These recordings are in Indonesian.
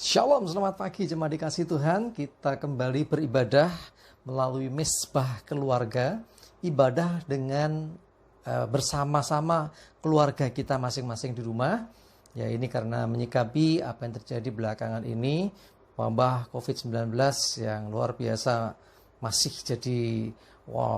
Shalom, selamat pagi jemaat dikasih Tuhan. Kita kembali beribadah melalui mesbah keluarga. Ibadah dengan bersama-sama keluarga kita masing-masing di rumah. Ya, ini karena menyikapi apa yang terjadi belakangan ini, wabah COVID-19 yang luar biasa masih jadi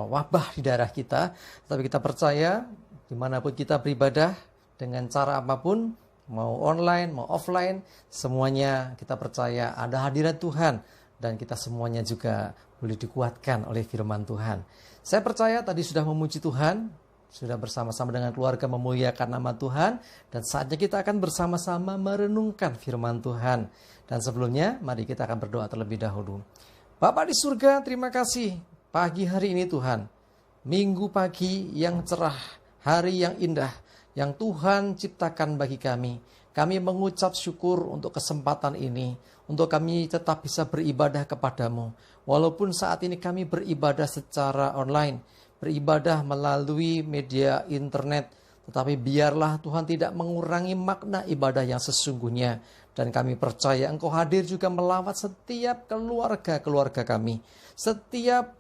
wabah di daerah kita. Tapi kita percaya dimanapun kita beribadah dengan cara apapun, mau online, mau offline, semuanya kita percaya ada hadirat Tuhan dan kita semuanya juga boleh dikuatkan oleh firman Tuhan. Saya percaya tadi sudah memuji Tuhan, sudah bersama-sama dengan keluarga memuliakan nama Tuhan, dan saatnya kita akan bersama-sama merenungkan firman Tuhan. Dan sebelumnya, mari kita akan berdoa terlebih dahulu. Bapa di surga, terima kasih pagi hari ini Tuhan. Minggu pagi yang cerah, hari yang indah, yang Tuhan ciptakan bagi kami. Kami mengucap syukur untuk kesempatan ini, untuk kami tetap bisa beribadah kepadamu. Walaupun saat ini kami beribadah secara online, beribadah melalui media internet, tetapi biarlah Tuhan tidak mengurangi makna ibadah yang sesungguhnya. Dan kami percaya Engkau hadir juga melawat setiap keluarga kami. Setiap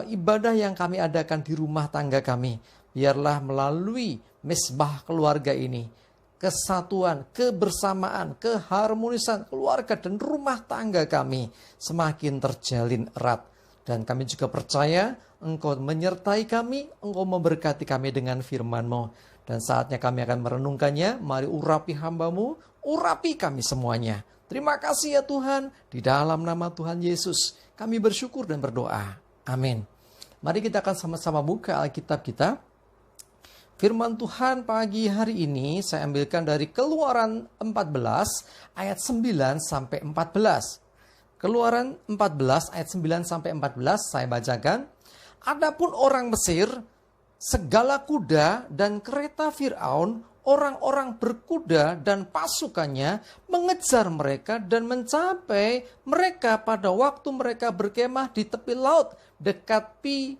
ibadah yang kami adakan di rumah tangga kami, biarlah melalui mesbah keluarga ini, kesatuan, kebersamaan, keharmonisan keluarga dan rumah tangga kami semakin terjalin erat. Dan kami juga percaya Engkau menyertai kami, Engkau memberkati kami dengan firman-Mu. Dan saatnya kami akan merenungkannya. Mari urapi hamba-Mu, urapi kami semuanya. Terima kasih ya Tuhan, di dalam nama Tuhan Yesus kami bersyukur dan berdoa. Amin. Mari kita akan sama-sama buka Alkitab kita. Firman Tuhan pagi hari ini saya ambilkan dari Keluaran 14 ayat 9 sampai 14. Keluaran 14 ayat 9 sampai 14 saya bacakan. Adapun orang Mesir, segala kuda dan kereta Firaun, orang-orang berkuda dan pasukannya mengejar mereka dan mencapai mereka pada waktu mereka berkemah di tepi laut dekat Pi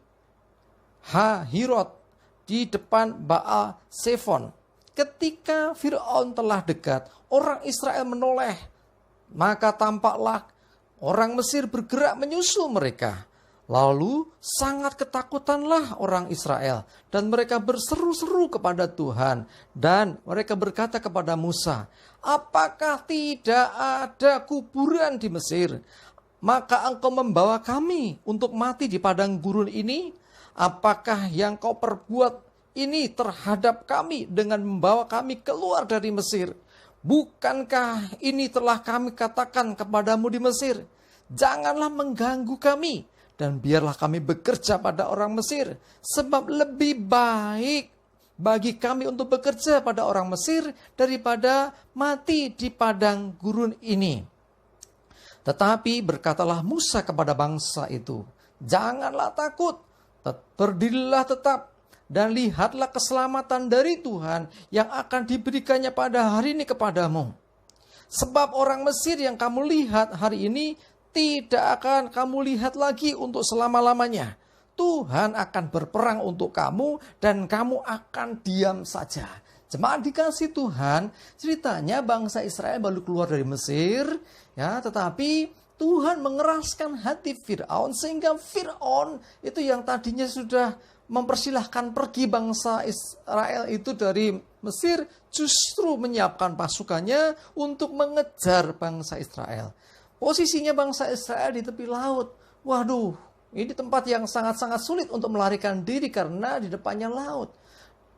Hahirot di depan Baal Zephon. Ketika Firaun telah dekat, orang Israel menoleh, maka tampaklah orang Mesir bergerak menyusul mereka. Lalu sangat ketakutanlah orang Israel dan mereka berseru-seru kepada Tuhan, dan mereka berkata kepada Musa, apakah tidak ada kuburan di Mesir? Maka engkau membawa kami untuk mati di padang gurun ini? Apakah yang kau perbuat ini terhadap kami dengan membawa kami keluar dari Mesir? Bukankah ini telah kami katakan kepadamu di Mesir? Janganlah mengganggu kami dan biarlah kami bekerja pada orang Mesir. Sebab lebih baik bagi kami untuk bekerja pada orang Mesir daripada mati di padang gurun ini. Tetapi berkatalah Musa kepada bangsa itu, janganlah takut, berdirilah tetap dan lihatlah keselamatan dari Tuhan yang akan diberikannya pada hari ini kepadamu. Sebab orang Mesir yang kamu lihat hari ini tidak akan kamu lihat lagi untuk selama-lamanya. Tuhan akan berperang untuk kamu dan kamu akan diam saja. Jemaat dikasih Tuhan, ceritanya bangsa Israel baru keluar dari Mesir, ya, tetapi Tuhan mengeraskan hati Firaun sehingga Firaun itu yang tadinya sudah mempersilahkan pergi bangsa Israel itu dari Mesir, justru menyiapkan pasukannya untuk mengejar bangsa Israel. Posisinya bangsa Israel di tepi laut. Waduh, ini tempat yang sangat-sangat sulit untuk melarikan diri karena di depannya laut.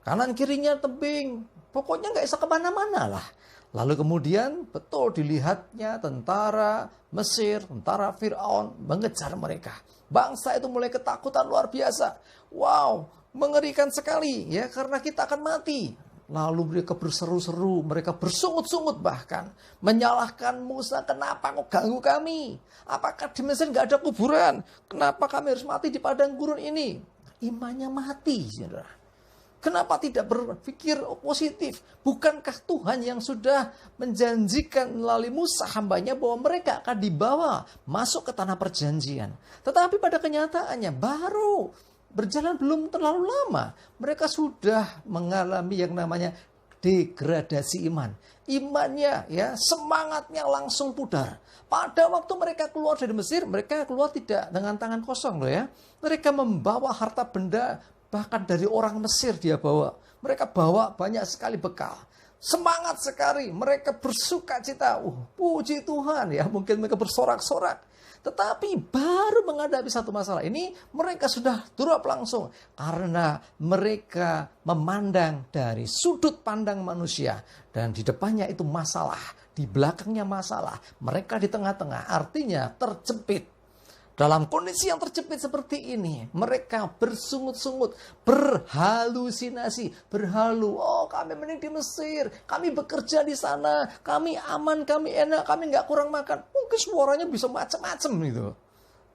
Kanan kirinya tebing, pokoknya nggak bisa kemana-mana lah. Lalu kemudian betul dilihatnya tentara Mesir, tentara Firaun mengejar mereka. Bangsa itu mulai ketakutan luar biasa. Wow, mengerikan sekali ya, karena kita akan mati. Lalu mereka berseru-seru, mereka bersungut-sungut bahkan. Menyalahkan Musa, kenapa kau ganggu kami? Apakah di Mesir nggak ada kuburan? Kenapa kami harus mati di padang gurun ini? Imannya mati, saudara. Kenapa tidak berpikir positif? Bukankah Tuhan yang sudah menjanjikan melalui Musa hambanya bahwa mereka akan dibawa masuk ke tanah perjanjian? Tetapi pada kenyataannya baru berjalan belum terlalu lama, mereka sudah mengalami yang namanya degradasi iman. Imannya, ya, semangatnya langsung pudar. Pada waktu mereka keluar dari Mesir, mereka keluar tidak dengan tangan kosong loh ya. Mereka membawa harta benda, bahkan dari orang Mesir dia bawa. Mereka bawa banyak sekali bekal. Semangat sekali, mereka bersuka cita. Puji Tuhan ya, mungkin mereka bersorak-sorak. Tetapi baru menghadapi satu masalah ini, mereka sudah drop langsung. Karena mereka memandang dari sudut pandang manusia. Dan di depannya itu masalah, di belakangnya masalah. Mereka di tengah-tengah, artinya terjepit. Dalam kondisi yang terjepit seperti ini, mereka bersungut-sungut, berhalusinasi, berhalu. Oh, kami mending di Mesir, kami bekerja di sana, kami aman, kami enak, kami nggak kurang makan. Mungkin suaranya bisa macam-macam gitu.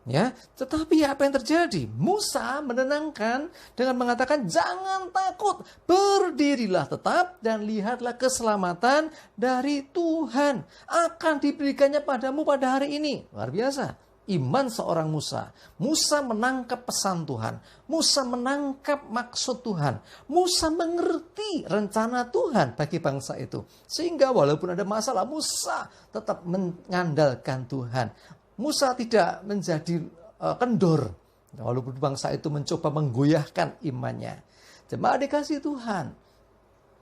Ya, tetapi apa yang terjadi? Musa menenangkan dengan mengatakan, jangan takut, berdirilah tetap dan lihatlah keselamatan dari Tuhan akan diberikannya padamu pada hari ini. Luar biasa. Iman seorang Musa. Musa menangkap pesan Tuhan. Musa menangkap maksud Tuhan. Musa mengerti rencana Tuhan bagi bangsa itu. Sehingga walaupun ada masalah, Musa tetap mengandalkan Tuhan. Musa tidak menjadi kendor. Walaupun bangsa itu mencoba menggoyahkan imannya. Jemaat dikasih Tuhan.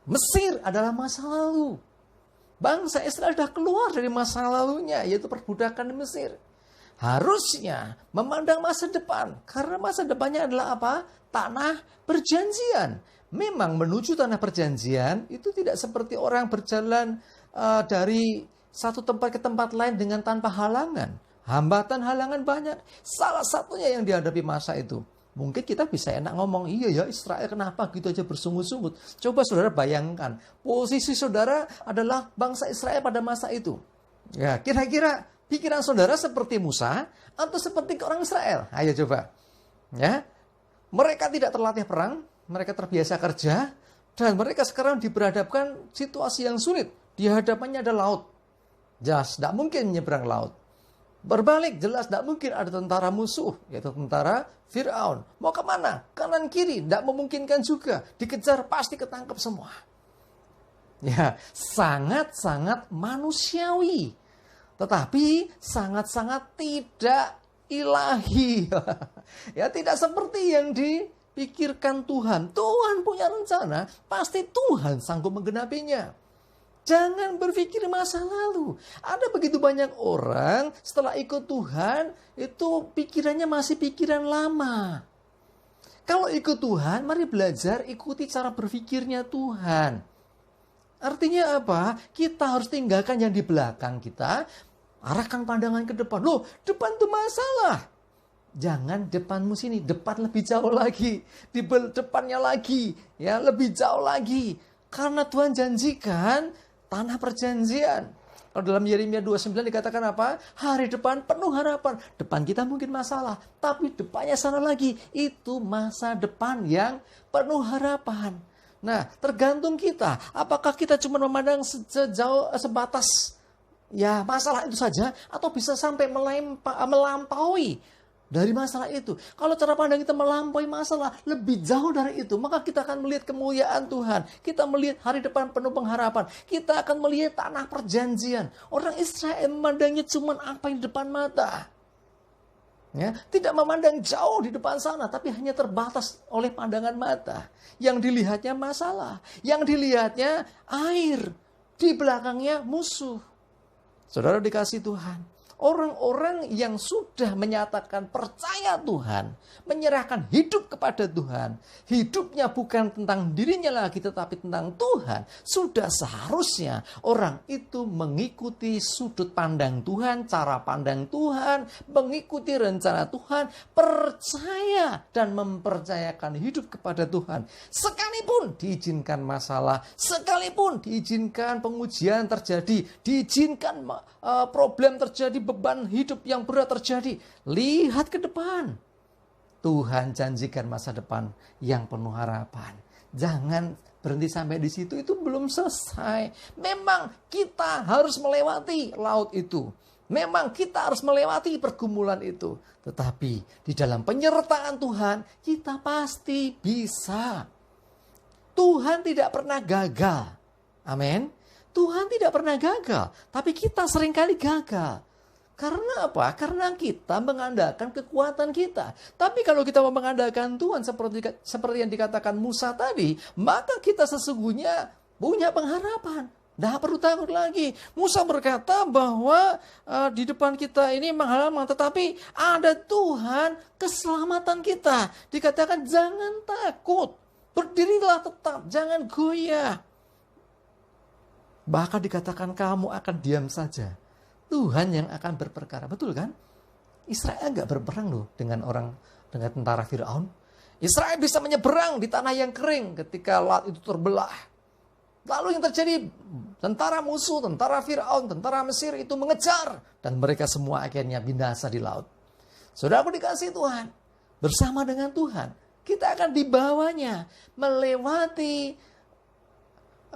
Mesir adalah masa lalu. Bangsa Israel sudah keluar dari masa lalunya, yaitu perbudakan di Mesir. Harusnya memandang masa depan. Karena masa depannya adalah apa? Tanah perjanjian. Memang menuju tanah perjanjian itu tidak seperti orang berjalan dari satu tempat ke tempat lain dengan tanpa halangan. Hambatan halangan banyak. Salah satunya yang dihadapi masa itu. Mungkin kita bisa enak ngomong, iya ya Israel kenapa gitu aja bersungut-sungut. Coba saudara bayangkan, posisi saudara adalah bangsa Israel pada masa itu. Ya, kira-kira pikiran saudara seperti Musa atau seperti orang Israel? Ayo coba. Ya. Mereka tidak terlatih perang, mereka terbiasa kerja, dan mereka sekarang diberhadapkan situasi yang sulit. Di hadapannya ada laut. Jelas, tidak mungkin menyeberang laut. Berbalik, jelas tidak mungkin ada tentara musuh, yaitu tentara Fir'aun. Mau kemana? Kanan kiri, tidak memungkinkan juga. Dikejar, pasti ketangkep semua. Ya, sangat-sangat manusiawi. Tetapi sangat-sangat tidak ilahi. Ya, tidak seperti yang dipikirkan Tuhan. Tuhan punya rencana, pasti Tuhan sanggup menggenapinya. Jangan berpikir masa lalu. Ada begitu banyak orang setelah ikut Tuhan, itu pikirannya masih pikiran lama. Kalau ikut Tuhan, mari belajar ikuti cara berpikirnya Tuhan. Artinya apa? Kita harus tinggalkan yang di belakang kita, arahkan pandangan ke depan. Loh, depan itu masalah. Jangan depanmu sini, depan lebih jauh lagi. Di depannya lagi, ya lebih jauh lagi. Karena Tuhan janjikan tanah perjanjian. Kalau dalam Yeremia 29 dikatakan apa? Hari depan penuh harapan. Depan kita mungkin masalah, tapi depannya sana lagi. Itu masa depan yang penuh harapan. Nah, tergantung kita. Apakah kita cuma memandang sebatas ya masalah itu saja, atau bisa sampai melampaui dari masalah itu. Kalau cara pandang kita melampaui masalah lebih jauh dari itu, maka kita akan melihat kemuliaan Tuhan. Kita melihat hari depan penuh pengharapan. Kita akan melihat tanah perjanjian. Orang Israel memandangnya cuma apa yang di depan mata. Ya, tidak memandang jauh di depan sana, tapi hanya terbatas oleh pandangan mata. Yang dilihatnya masalah, yang dilihatnya air, di belakangnya musuh. Saudara dikasih Tuhan, orang-orang yang sudah menyatakan percaya Tuhan, menyerahkan hidup kepada Tuhan, hidupnya bukan tentang dirinya lagi tetapi tentang Tuhan, sudah seharusnya orang itu mengikuti sudut pandang Tuhan, cara pandang Tuhan, mengikuti rencana Tuhan, percaya dan mempercayakan hidup kepada Tuhan. Sekalipun diizinkan masalah, sekalipun diizinkan pengujian terjadi, diizinkan problem terjadi, beban hidup yang berat terjadi, lihat ke depan. Tuhan janjikan masa depan yang penuh harapan. Jangan berhenti sampai di situ, itu belum selesai. Memang kita harus melewati laut itu. Memang kita harus melewati pergumulan itu. Tetapi di dalam penyertaan Tuhan, kita pasti bisa. Tuhan tidak pernah gagal. Amin. Tuhan tidak pernah gagal, tapi kita seringkali gagal. Karena apa? Karena kita mengandalkan kekuatan kita. Tapi kalau kita mau mengandalkan Tuhan seperti yang dikatakan Musa tadi, maka kita sesungguhnya punya pengharapan. Tidak perlu takut lagi. Musa berkata bahwa di depan kita ini menghalang, tetapi ada Tuhan keselamatan kita. Dikatakan jangan takut, berdirilah tetap, jangan goyah. Bahkan dikatakan kamu akan diam saja. Tuhan yang akan berperkara. Betul kan? Israel enggak berperang loh dengan tentara Firaun. Israel bisa menyeberang di tanah yang kering ketika laut itu terbelah. Lalu yang terjadi, tentara musuh, tentara Firaun, tentara Mesir itu mengejar. Dan mereka semua akhirnya binasa di laut. Saudaraku dikasih Tuhan, bersama dengan Tuhan, kita akan dibawanya melewati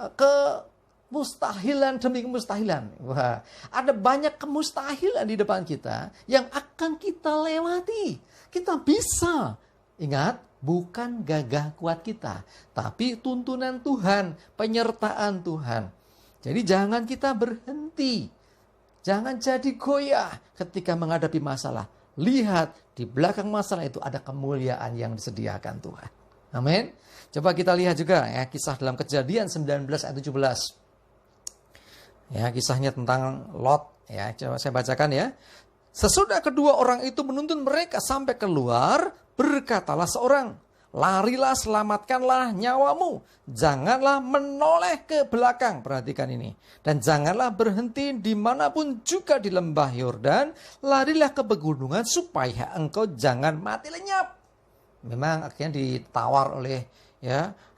kemustahilan demi kemustahilan. Wah, ada banyak kemustahilan di depan kita yang akan kita lewati. Kita bisa. Ingat, bukan gagah kuat kita, tapi tuntunan Tuhan, penyertaan Tuhan. Jadi jangan kita berhenti. Jangan jadi goyah ketika menghadapi masalah. Lihat, di belakang masalah itu ada kemuliaan yang disediakan Tuhan. Amin. Coba kita lihat juga ya, kisah dalam Kejadian 19 ayat 17. Ya, kisahnya tentang Lot. Ya, coba saya bacakan ya. Sesudah kedua orang itu menuntun mereka sampai keluar, berkatalah seorang, larilah, selamatkanlah nyawamu. Janganlah menoleh ke belakang. Perhatikan ini. Dan janganlah berhenti dimanapun juga di lembah Yordan. Larilah ke pegunungan supaya engkau jangan mati lenyap. Memang akhirnya ditawar oleh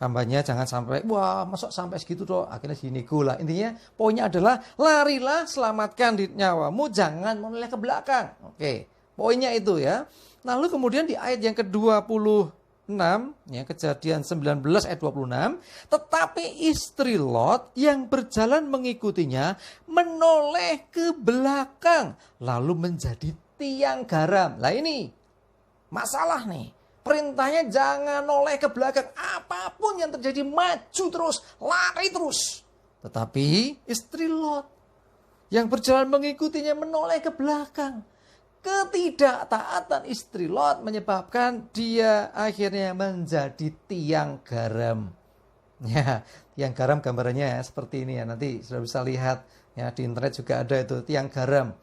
hambanya, jangan sampai, wah masuk sampai segitu toh. Akhirnya gini gula. Intinya poinnya adalah larilah, selamatkan nyawamu, jangan menoleh ke belakang. Oke, poinnya itu ya. Lalu kemudian di ayat yang ke-26, ya, Kejadian 19 ayat 26, tetapi istri Lot yang berjalan mengikutinya menoleh ke belakang lalu menjadi tiang garam. Lah ini masalah nih. Perintahnya jangan noleh ke belakang. Apapun yang terjadi, maju terus, lari terus. Tetapi istri Lot yang berjalan mengikutinya menoleh ke belakang. Ketidaktaatan istri Lot menyebabkan dia akhirnya menjadi tiang garam. Ya, tiang garam gambarannya seperti ini ya. Nanti sudah bisa lihat ya, di internet juga ada itu tiang garam.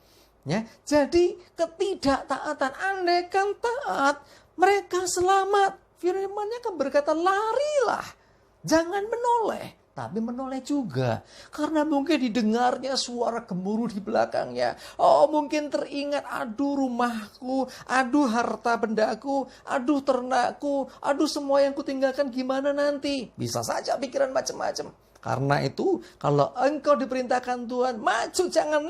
Ya, jadi ketidaktaatan, andaikan taat, mereka selamat. Firman-Nya kan berkata larilah, jangan menoleh. Tapi menoleh juga. Karena mungkin didengarnya suara gemuruh di belakangnya. Oh, mungkin teringat, aduh rumahku, aduh harta bendaku, aduh ternakku, aduh semua yang kutinggalkan gimana nanti. Bisa saja pikiran macam-macam. Karena itu, kalau engkau diperintahkan Tuhan, maju, jangan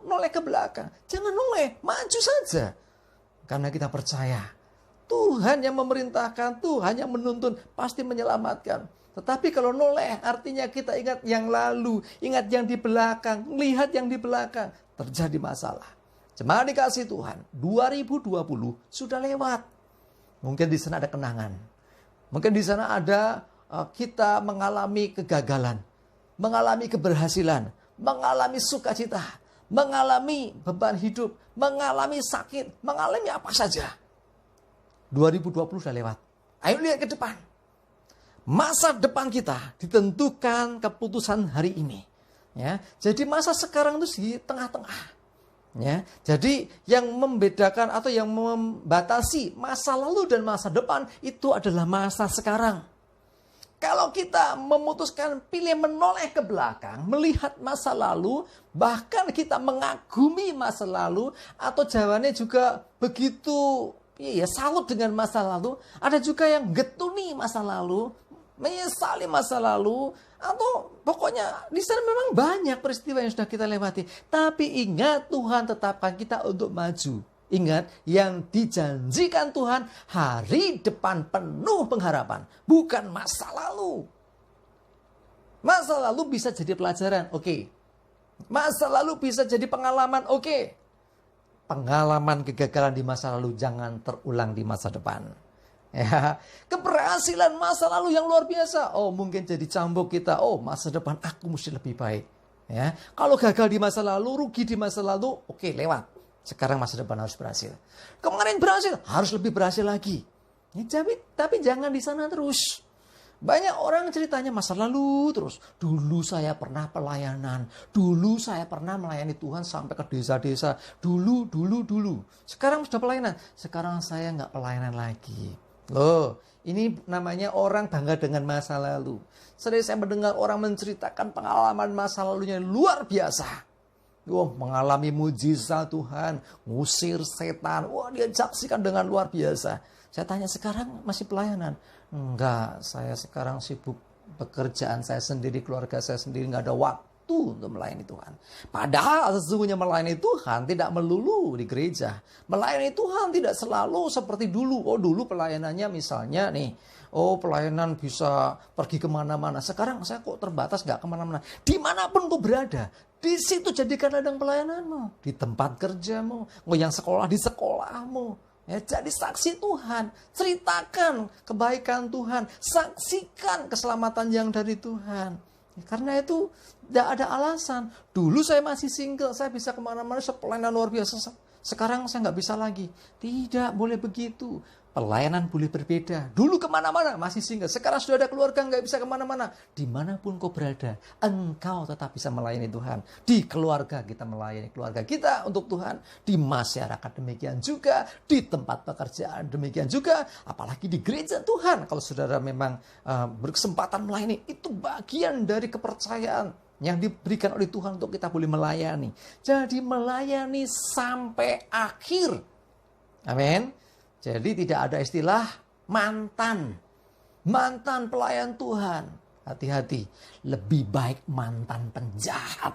noleh ke belakang. Jangan noleh, maju saja. Karena kita percaya, Tuhan yang memerintahkan, Tuhan yang menuntun, pasti menyelamatkan. Tetapi kalau noleh, artinya kita ingat yang lalu, ingat yang di belakang, lihat yang di belakang, terjadi masalah. Jemaat dikasih Tuhan, 2020 sudah lewat. Mungkin di sana ada kenangan. Mungkin di sana ada kita mengalami kegagalan, mengalami keberhasilan, mengalami sukacita, mengalami beban hidup, mengalami sakit, mengalami apa saja. 2020 sudah lewat. Ayo lihat ke depan. Masa depan kita ditentukan keputusan hari ini. Ya, jadi masa sekarang itu di tengah-tengah. Ya, jadi yang membedakan atau yang membatasi masa lalu dan masa depan itu adalah masa sekarang. Kalau kita memutuskan pilih menoleh ke belakang, melihat masa lalu, bahkan kita mengagumi masa lalu, atau jawabannya juga begitu salut dengan masa lalu, ada juga yang getuni masa lalu, menyesali masa lalu, atau pokoknya di sana memang banyak peristiwa yang sudah kita lewati. Tapi ingat, Tuhan tetapkan kita untuk maju. Ingat, yang dijanjikan Tuhan hari depan penuh pengharapan, bukan masa lalu. Masa lalu bisa jadi pelajaran, oke. Masa lalu bisa jadi pengalaman, oke. Pengalaman kegagalan di masa lalu jangan terulang di masa depan. Ya, keberhasilan masa lalu yang luar biasa. Oh, mungkin jadi cambuk kita. Oh, masa depan aku mesti lebih baik. Ya, kalau gagal di masa lalu, rugi di masa lalu, oke, lewat. Sekarang masa depan harus berhasil. Kemarin berhasil, harus lebih berhasil lagi. Ya, tapi jangan di sana terus. Banyak orang ceritanya masa lalu terus. Dulu saya pernah pelayanan. Dulu saya pernah melayani Tuhan sampai ke desa-desa. Dulu. Sekarang sudah pelayanan. Sekarang saya nggak pelayanan lagi. Loh, ini namanya orang bangga dengan masa lalu. Sering saya mendengar orang menceritakan pengalaman masa lalunya luar biasa. Wah, mengalami mujizat Tuhan, ngusir setan. Wah, dia saksikan dengan luar biasa. Saya tanya, sekarang masih pelayanan? Enggak, saya sekarang sibuk pekerjaan saya sendiri, keluarga saya sendiri, nggak ada waktu untuk melayani Tuhan. Padahal sesungguhnya melayani Tuhan tidak melulu di gereja. Melayani Tuhan tidak selalu seperti dulu. Oh, dulu pelayanannya misalnya nih, oh pelayanan bisa pergi kemana-mana. Sekarang saya kok terbatas nggak kemana-mana. Dimanapun kau berada, di situ jadikan ladang pelayananmu. Di tempat kerjamu, mau yang sekolah di sekolahmu. Ya, jadi saksi Tuhan, ceritakan kebaikan Tuhan, saksikan keselamatan yang dari Tuhan. Ya, karena itu tidak ada alasan. Dulu saya masih single, saya bisa kemana-mana, pelayanan luar biasa. Sekarang saya nggak bisa lagi. Tidak boleh begitu. Pelayanan boleh berbeda. Dulu kemana-mana masih single. Sekarang sudah ada keluarga, nggak bisa kemana-mana. Dimanapun kau berada, engkau tetap bisa melayani Tuhan. Di keluarga kita melayani keluarga kita untuk Tuhan. Di masyarakat demikian juga. Di tempat pekerjaan demikian juga. Apalagi di gereja Tuhan. Kalau saudara memang berkesempatan melayani, itu bagian dari kepercayaan yang diberikan oleh Tuhan untuk kita boleh melayani. Jadi melayani sampai akhir. Amin. Jadi tidak ada istilah mantan. Mantan pelayan Tuhan. Hati-hati. Lebih baik mantan penjahat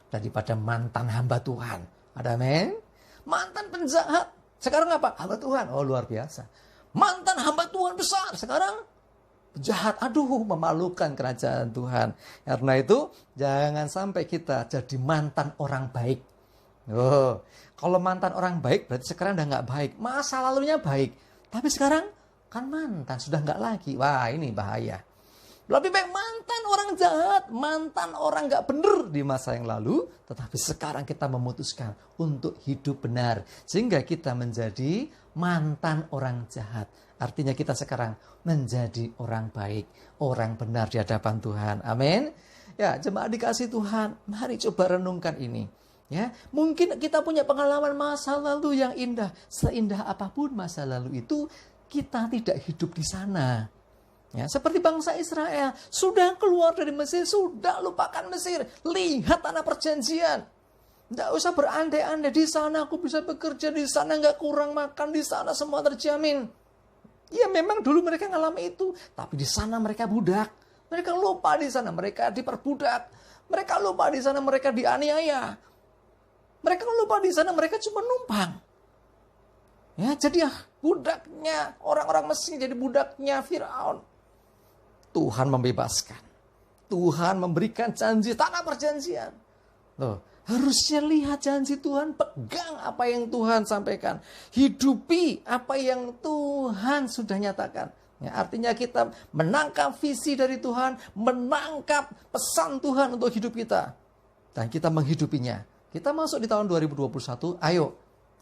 daripada mantan hamba Tuhan. Ada amin? Mantan penjahat. Sekarang apa? Hamba Tuhan. Oh, luar biasa. Mantan hamba Tuhan besar. Sekarang penjahat. Aduh, memalukan kerajaan Tuhan. Karena itu jangan sampai kita jadi mantan orang baik. Oh, kalau mantan orang baik berarti sekarang udah nggak baik. Masa lalunya baik, tapi sekarang kan mantan, sudah nggak lagi. Wah, ini bahaya. Lebih baik mantan orang jahat, mantan orang nggak benar di masa yang lalu, tetapi sekarang kita memutuskan untuk hidup benar, sehingga kita menjadi mantan orang jahat. Artinya kita sekarang menjadi orang baik, orang benar di hadapan Tuhan. Amin. Ya, jemaat dikasih Tuhan, mari coba renungkan ini. Ya, mungkin kita punya pengalaman masa lalu yang indah. Seindah apapun masa lalu itu, kita tidak hidup di sana. Ya, seperti bangsa Israel, sudah keluar dari Mesir, sudah lupakan Mesir. Lihat tanah perjanjian. Tidak usah berandai-andai, di sana aku bisa bekerja, di sana nggak kurang makan, di sana semua terjamin. Ya memang dulu mereka ngalami itu, tapi di sana mereka budak. Mereka lupa di sana mereka diperbudak. Mereka lupa di sana mereka dianiaya. Mereka lupa di sana mereka cuma numpang. Ya, jadi budaknya orang-orang Mesir, jadi budaknya Firaun. Tuhan membebaskan. Tuhan memberikan janji tanah perjanjian. Loh, harusnya lihat janji Tuhan, pegang apa yang Tuhan sampaikan. Hidupi apa yang Tuhan sudah nyatakan. Ya, artinya kita menangkap visi dari Tuhan, menangkap pesan Tuhan untuk hidup kita. Dan kita menghidupinya. Kita masuk di tahun 2021, ayo,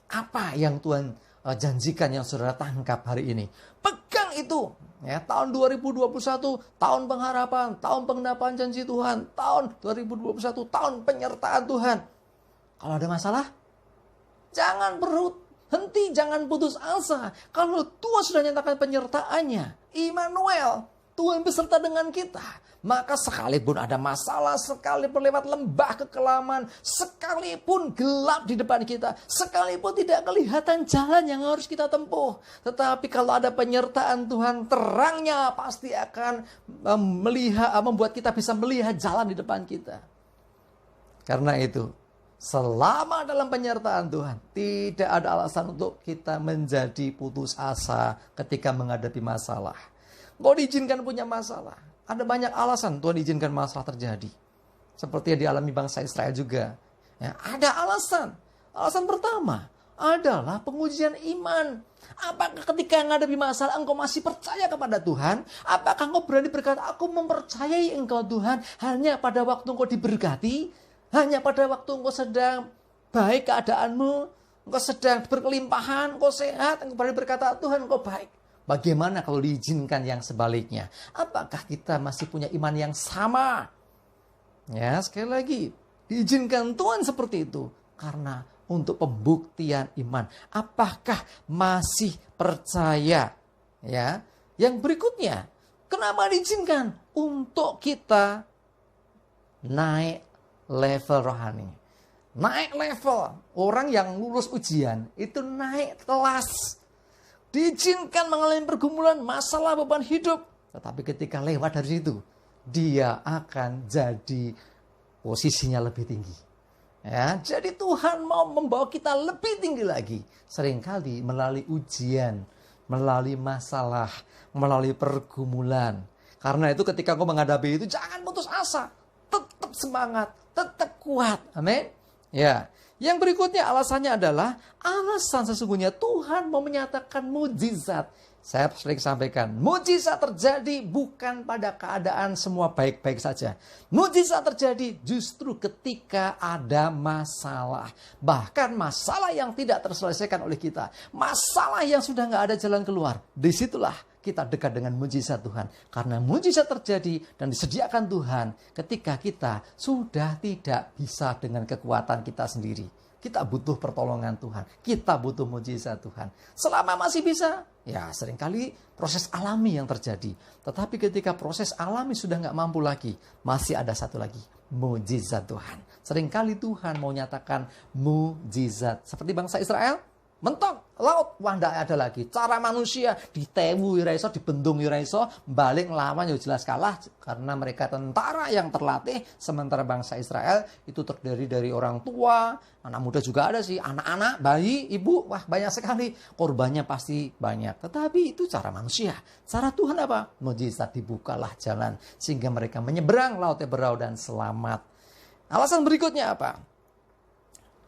apa yang Tuhan janjikan yang saudara tangkap hari ini? Pegang itu. Ya, tahun 2021, tahun pengharapan, tahun pengenapan janji Tuhan, tahun 2021, tahun penyertaan Tuhan. Kalau ada masalah, jangan berhenti, jangan putus asa. Kalau Tuhan sudah nyatakan penyertaannya, Immanuel, Tuhan beserta dengan kita. Maka sekalipun ada masalah, sekalipun lewat lembah kekelaman, sekalipun gelap di depan kita, sekalipun tidak kelihatan jalan yang harus kita tempuh. Tetapi kalau ada penyertaan Tuhan, terangnya pasti akan membuat kita bisa melihat jalan di depan kita. Karena itu, selama dalam penyertaan Tuhan, tidak ada alasan untuk kita menjadi putus asa ketika menghadapi masalah. Kau diizinkan punya masalah. Ada banyak alasan Tuhan izinkan masalah terjadi. Seperti yang dialami bangsa Israel juga. Ya, ada alasan. Alasan pertama, adalah pengujian iman. Apakah ketika menghadapi masalah engkau masih percaya kepada Tuhan? Apakah engkau berani berkata, aku mempercayai engkau Tuhan hanya pada waktu engkau diberkati? Hanya pada waktu engkau sedang baik keadaanmu? Engkau sedang berkelimpahan, engkau sehat, engkau berani berkata, Tuhan engkau baik. Bagaimana kalau diizinkan yang sebaliknya? Apakah kita masih punya iman yang sama? Ya, sekali lagi, diizinkan Tuhan seperti itu. Karena untuk pembuktian iman. Apakah masih percaya? Ya. Yang berikutnya, kenapa diizinkan? Untuk kita naik level rohani. Naik level. Orang yang lulus ujian itu naik kelas. Diizinkan mengalami pergumulan, masalah, beban hidup. Tetapi ketika lewat dari situ, dia akan jadi posisinya lebih tinggi. Ya, jadi Tuhan mau membawa kita lebih tinggi lagi. Seringkali melalui ujian, melalui masalah, melalui pergumulan. Karena itu ketika kau menghadapi itu, jangan putus asa. Tetap semangat, tetap kuat. Amin. Ya. Yang berikutnya alasannya adalah, alasan sesungguhnya Tuhan mau menyatakan mujizat. Saya sering sampaikan, mujizat terjadi bukan pada keadaan semua baik-baik saja. Mujizat terjadi justru ketika ada masalah. Bahkan masalah yang tidak terselesaikan oleh kita. Masalah yang sudah nggak ada jalan keluar. Disitulah kita dekat dengan mujizat Tuhan. Karena mujizat terjadi dan disediakan Tuhan ketika kita sudah tidak bisa dengan kekuatan kita sendiri. Kita butuh pertolongan Tuhan. Kita butuh mujizat Tuhan. Selama masih bisa, ya seringkali proses alami yang terjadi. Tetapi ketika proses alami sudah nggak mampu lagi, masih ada satu lagi, mujizat Tuhan. Seringkali Tuhan mau nyatakan mujizat. Seperti bangsa Israel, mentok laut, wah ndak ada lagi. Cara manusia ditewu iraiso, dibendung iraiso, balik ngelawan ya jelas kalah. Karena mereka tentara yang terlatih, sementara bangsa Israel itu terdiri dari orang tua, anak muda juga ada sih, anak-anak, bayi, ibu, wah banyak sekali. Korbannya pasti banyak. Tetapi itu cara manusia. Cara Tuhan apa? Mujizat, dibukalah jalan sehingga mereka menyeberang laut Teberau dan selamat. Alasan berikutnya apa?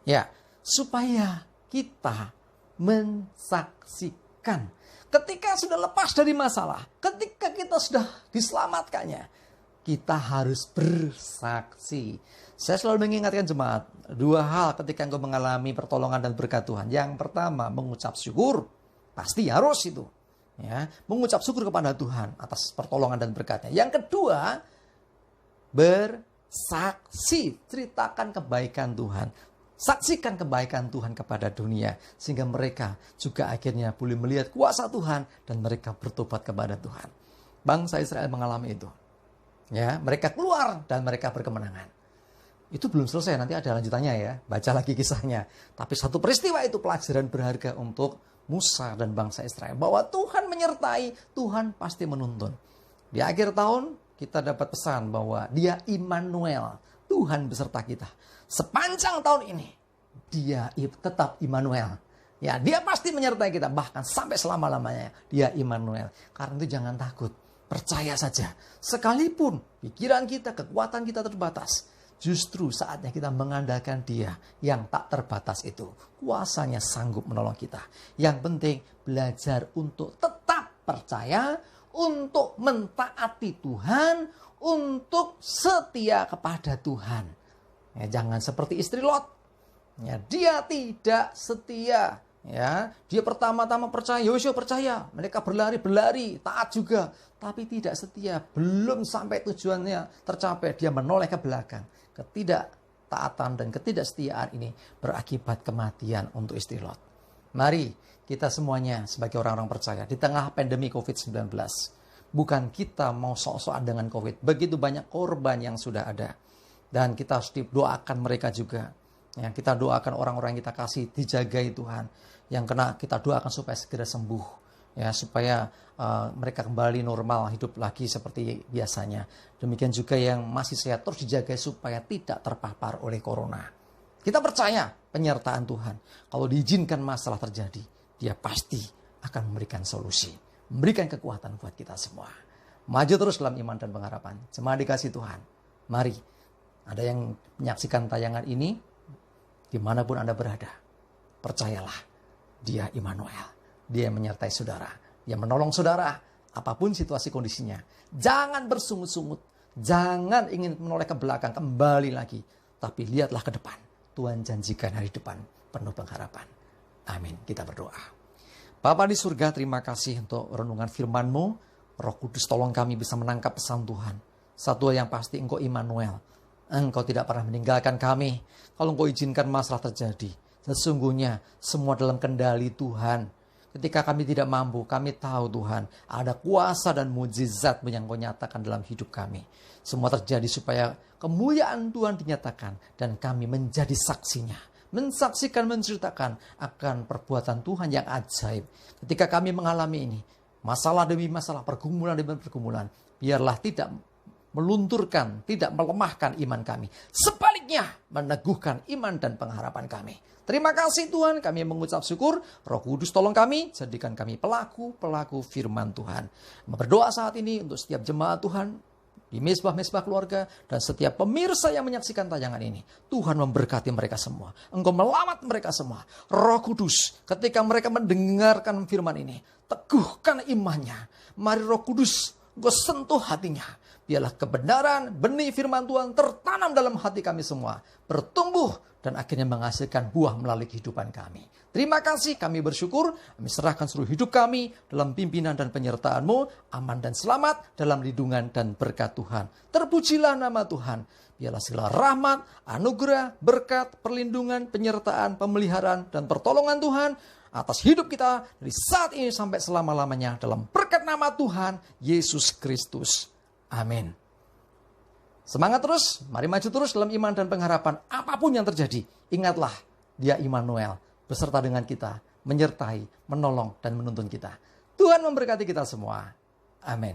Ya, supaya kita mensaksikan. Ketika sudah lepas dari masalah, ketika kita sudah diselamatkannya, kita harus bersaksi. Saya selalu mengingatkan jemaat, dua hal ketika engkau mengalami pertolongan dan berkat Tuhan. Yang pertama, mengucap syukur. Pasti harus itu. Ya, mengucap syukur kepada Tuhan atas pertolongan dan berkatnya. Yang kedua, bersaksi. Ceritakan kebaikan Tuhan. Saksikan kebaikan Tuhan kepada dunia. Sehingga mereka juga akhirnya boleh melihat kuasa Tuhan. Dan mereka bertobat kepada Tuhan. Bangsa Israel mengalami itu. Ya, mereka keluar dan mereka berkemenangan. Itu belum selesai, nanti ada lanjutannya ya. Baca lagi kisahnya. Tapi satu peristiwa itu pelajaran berharga untuk Musa dan bangsa Israel. Bahwa Tuhan menyertai, Tuhan pasti menuntun. Di akhir tahun kita dapat pesan bahwa Dia Immanuel. Tuhan beserta kita. Sepanjang tahun ini, Dia tetap Immanuel. Ya, Dia pasti menyertai kita. Bahkan sampai selama-lamanya, Dia Immanuel. Karena itu jangan takut. Percaya saja. Sekalipun pikiran kita, kekuatan kita terbatas. Justru saatnya kita mengandalkan Dia yang tak terbatas itu. Kuasanya sanggup menolong kita. Yang penting belajar untuk tetap percaya, untuk mentaati Tuhan, untuk setia kepada Tuhan. Ya, jangan seperti istri Lot. Ya, dia tidak setia. Ya, dia pertama-tama percaya, Yosua percaya, mereka berlari, taat juga, tapi tidak setia. Belum sampai tujuannya tercapai, dia menoleh ke belakang. Ketidaktaatan dan ketidaksetiaan ini berakibat kematian untuk istri Lot. Mari kita semuanya sebagai orang-orang percaya di tengah pandemi COVID-19, bukan kita mau sok-sokan dengan COVID. Begitu banyak korban yang sudah ada. Dan kita harus doakan mereka juga. Ya, kita doakan orang-orang yang kita kasih dijagai Tuhan. Yang kena kita doakan supaya segera sembuh. Ya, supaya mereka kembali normal, hidup lagi seperti biasanya. Demikian juga yang masih sehat terus dijaga supaya tidak terpapar oleh corona. Kita percaya penyertaan Tuhan. Kalau diizinkan masalah terjadi, Dia pasti akan memberikan solusi. Memberikan kekuatan buat kita semua. Maju terus dalam iman dan pengharapan. Jemaat dikasih Tuhan. Mari. Ada yang menyaksikan tayangan ini, dimanapun Anda berada, percayalah, dia Immanuel. Dia yang menyertai saudara, yang menolong saudara, apapun situasi kondisinya. Jangan bersungut-sungut, jangan ingin menoleh ke belakang, kembali lagi. Tapi lihatlah ke depan. Tuhan janjikan hari depan penuh pengharapan. Amin. Kita berdoa. Bapa di surga, terima kasih untuk renungan firman-Mu. Roh Kudus, tolong kami bisa menangkap pesan Tuhan. Satu yang pasti, Engkau Immanuel. Engkau tidak pernah meninggalkan kami. Kalau Engkau izinkan masalah terjadi, sesungguhnya semua dalam kendali Tuhan. Ketika kami tidak mampu, kami tahu Tuhan, ada kuasa dan mujizat yang Kau nyatakan dalam hidup kami. Semua terjadi supaya kemuliaan Tuhan dinyatakan dan kami menjadi saksinya. Mensaksikan, menceritakan akan perbuatan Tuhan yang ajaib. Ketika kami mengalami ini, masalah demi masalah, pergumulan demi pergumulan, biarlah tidak melunturkan, tidak melemahkan iman kami. Sebaliknya, meneguhkan iman dan pengharapan kami. Terima kasih Tuhan, kami mengucap syukur. Roh Kudus tolong kami, jadikan kami pelaku-pelaku firman Tuhan. Berdoa saat ini untuk setiap jemaat Tuhan, di mesbah-mesbah keluarga, dan setiap pemirsa yang menyaksikan tayangan ini. Tuhan memberkati mereka semua. Engkau melawat mereka semua. Roh Kudus, ketika mereka mendengarkan firman ini, teguhkan imannya. Mari Roh Kudus, Engkau sentuh hatinya. Biarlah kebenaran, benih firman Tuhan tertanam dalam hati kami semua. Bertumbuh dan akhirnya menghasilkan buah melalui kehidupan kami. Terima kasih, kami bersyukur. Kami serahkan seluruh hidup kami dalam pimpinan dan penyertaan-Mu. Aman dan selamat dalam lindungan dan berkat Tuhan. Terpujilah nama Tuhan. Biarlah segala rahmat, anugerah, berkat, perlindungan, penyertaan, pemeliharaan, dan pertolongan Tuhan atas hidup kita dari saat ini sampai selama-lamanya dalam berkat nama Tuhan Yesus Kristus. Amin. Semangat terus, mari maju terus dalam iman dan pengharapan. Apapun yang terjadi, ingatlah dia Immanuel beserta dengan kita, menyertai, menolong, dan menuntun kita. Tuhan memberkati kita semua. Amin.